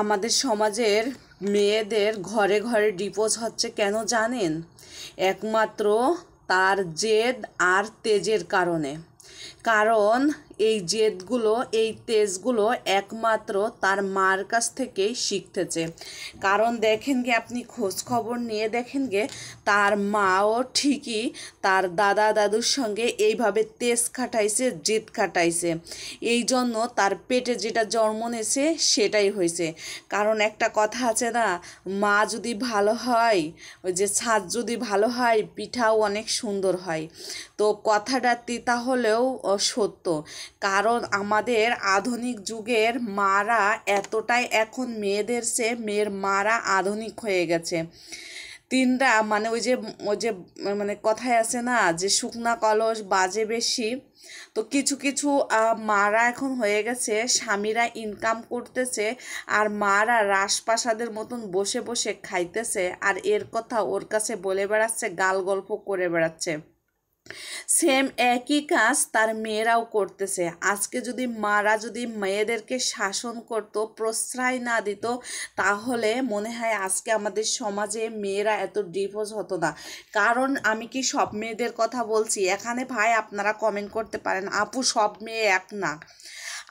আমাদের সমাজের মেয়েদের ঘরে ঘরে ডিভোর্স হচ্ছে কেন জানেন? একমাত্র তার জেদ আর তেজের কারণে। কারণ এই জেদগুলো, এই তেজগুলো একমাত্র তার মার কাছ থেকেই শিখতেছে। কারণ দেখেন গে, আপনি খোঁজ খবর নিয়ে দেখেন গে, তার মাও ঠিকই তার দাদা দাদুর সঙ্গে এইভাবে তেজ খাটাইছে, জেদ খাটাইছে। এই জন্য তার পেটে যেটা জন্ম নিয়েছে সেটাই হয়েছে। কারণ একটা কথা আছে না, মা যদি ভালো হয়, ওই যে ছাদ যদি ভালো হয়, পিঠাও অনেক সুন্দর হয়। তো কথাটা তিতা হলেও সত্য। কারণ আমাদের আধুনিক যুগের মারা এতটাই এখন মেয়েদের চেয়ে মেয়ের মারা আধুনিক হয়ে গেছে। তিনটা মানে ওই যে মানে কথায় আছে না যে শুকনা কলস বাজে বেশি। তো কিছু কিছু মারা এখন হয়ে গেছে, স্বামীরা ইনকাম করতেছে আর মারা রাজপ্রাসাদের মতন বসে বসে খাইতেছে, আর এর কথা ওর কাছে বলে বেড়াচ্ছে, গাল গল্প করে বেড়াচ্ছে। সেম একই কাজ তার মেয়েরাও করতেছে। আজকে যদি মারা যদি মেয়েদেরকে শাসন করত, প্রশ্রয় না দিত, তাহলে মনে হয় আজকে আমাদের সমাজে মেয়েরা এত ডিভোর্স হতো না। কারণ আমি কি সব মেয়েদের কথা বলছি? এখানে ভাই আপনারা কমেন্ট করতে পারেন, আপু সব মেয়ে এক না।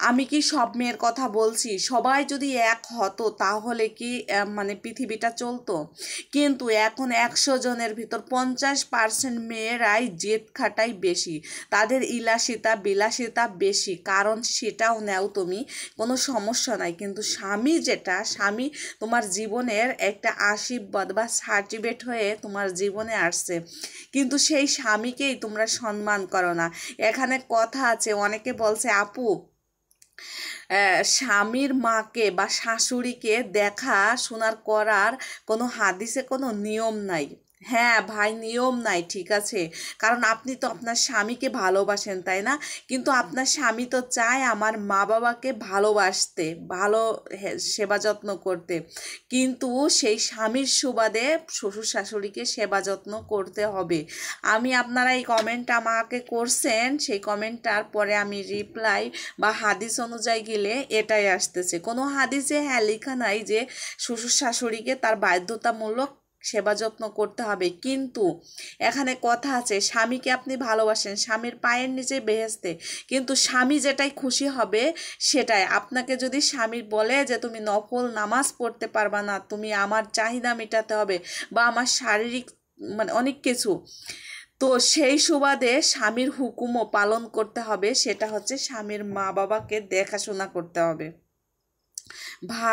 আমি কি সব মেয়ের কথা বলছি? সবাই যদি এক হতো তাহলে কি মানে পৃথিবীটা চলতো? কিন্তু এখন 100 জনের ভিতর 50% মেয়েরাই জেদ খাটাই বেশি, তাদের বিলাসিতা বেশি। কারণ সেটাও নেও তুমি, কোনো সমস্যা নাই, কিন্তু স্বামী তোমার জীবনের একটা আশীর্বাদ বা সার্টিফিকেট হয়ে তোমার জীবনে আসছে, কিন্তু সেই স্বামীকেই তোমরা সম্মান করো না। এখানে কথা আছে, অনেকে বলছে আপু স্বামীর মাকে বা শাশুড়িকে দেখা শোনার করার কোনো হাদিসে কোনো নিয়ম নাই। হ্যাঁ ভাই, নিয়ম নাই, ঠিক আছে। কারণ আপনি তো আপনার স্বামীকে ভালোবাসেন, তাই না? কিন্তু আপনার স্বামী তো চায় আমার মা বাবাকে ভালোবাসতে, ভালো সেবা যত্ন করতে, কিন্তু সেই স্বামীর সুবাদে শ্বশুর শাশুড়িকে সেবা যত্ন করতে হবে। আপনারা এই কমেন্টটা আমাকে করছেন, সেই কমেন্টটার পরে আমি রিপ্লাই বা হাদিস অনুযায়ী গেলে এটাই আসতেছে। কোনো হাদিসে হ্যাঁ লেখা নাই যে শ্বশুর শাশুড়িকে তার বাধ্যতামূলক সেবা যত্ন করতে হবে, কিন্তু এখানে কথা আছে স্বামীকে আপনি ভালোবাসেন, স্বামীর পায়ের নিচে বেহেশতে, কিন্তু স্বামী যেটাই খুশি হবে সেটাই। আপনাকে যদি স্বামী বলে যে তুমি নফল নামাজ পড়তে পারবা না, তুমি আমার চাহিদা মেটাতে হবে বা আমার শারীরিক মানে অনেক কিছু, তো সেই সুবাদে স্বামীর হুকুমও পালন করতে হবে। সেটা হচ্ছে স্বামীর মা বাবাকে দেখাশোনা করতে হবে।